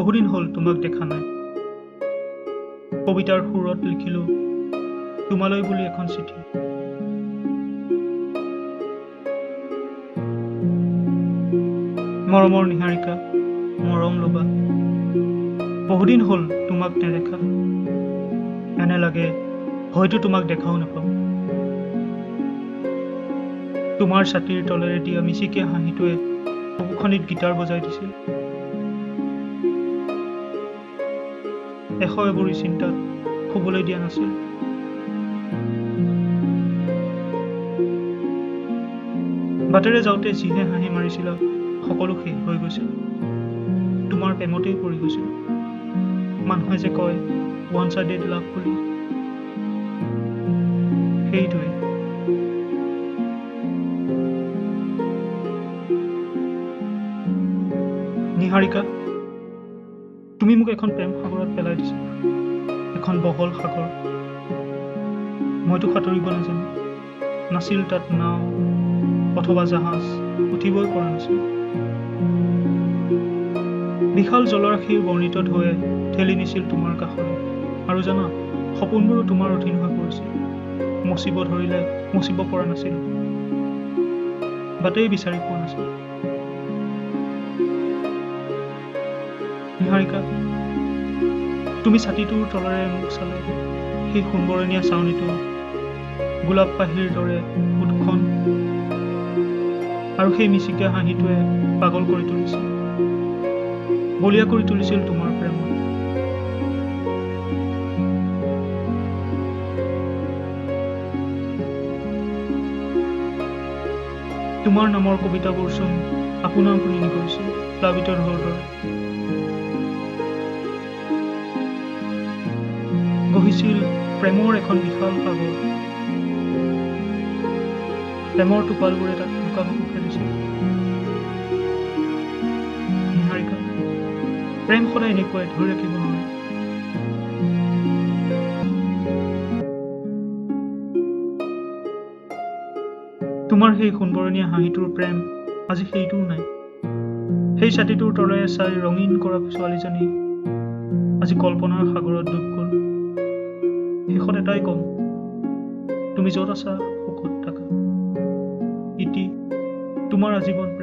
বহুদিন হ'ল তোমাক দেখা নাই। কবিতাৰ সুৰত লিখিলো তোমালৈ বুলি এখন চিঠি। মৰমৰ নিহাৰিকা, মৰম ল'বা। বহুদিন হ'ল তোমাক নেদেখা। এনে লাগে হয়তো তোমাক দেখাও নাপাওঁ। তোমাৰ ছাতিৰ তলেৰে দিয়া মিচিকীয়া হাঁহিটোৱে বুকুখনিত গীটাৰ বজাই দিছিল। এশ এবুৰি চিন্তাত শুবলৈ দিয়া নাছিল। বাটেৰে যাওঁতে যিহে হাঁহি মাৰিছিলা সকলো শেষ হৈ গৈছিল। তোমাৰ প্ৰেমতেই পৰি গৈছিল। মানুহে যে কয় ওৱান চাইডেড লাভ বুলি, সেইটোৱে। নিহাৰিকা, তুমি মোক এখন প্ৰেম সাগৰত পেলাই দিছা। এখন বহল সাগৰ। মইতো সাঁতুৰিব নাজানো। নাছিল তাত নাও অথবা জাহাজ, উঠিবই পৰা নাছিল। বিশাল জলৰাশিৰ বৰ্ণিত ঢৌৱে ঠেলি নিছিল তোমাৰ কাষলৈ। আৰু জানা, সপোনবোৰো তোমাৰ অধীন হৈ পৰিছিল। মচিব ধৰিলে মচিব পৰা নাছিল। বাটেই বিচাৰি পোৱা নাছিল। নিহাৰিকা, তুমি ছাতিটোৰ তলেৰে মোক চালে। সেই সোণবৰণীয়া চাউনিটো, গোলাপ পাহিৰ দৰে ওঠখন, আৰু সেই মিচিকীয়া হাঁহিটোৱে পাগল কৰি তুলিছিল। বলীয়া কৰি তুলিছিল তোমাৰ প্ৰেমত। তোমাৰ নামৰ কবিতাবোৰ চোন আপোনা আপুনি কৰিছিল প্লাবিত ঢৌৰ দৰে। গঢ়িছিল প্ৰেমৰ এখন বিশাল সাগৰ। প্ৰেমৰ টোপালবোৰে তাত লুকাভাকু খেলিছিল। নিহাৰিকা, প্ৰেম সদায় এনেকুৱাই ধৰি ৰাখিব নোৱাৰে। তোমাৰ সেই সোণবৰণীয়া হাঁহিটোৰ প্ৰেম আজি সেইটোও নাই। সেই ছাতিটোৰ তলেৰে চাই ৰঙীন কৰা ছোৱালীজনী আজি কল্পনাৰ সাগৰত ডুব গ'ল। শেষত এটাই কম, তুমি য'ত আছা সুখত থাকা। ইতি তোমাৰ আজীৱন।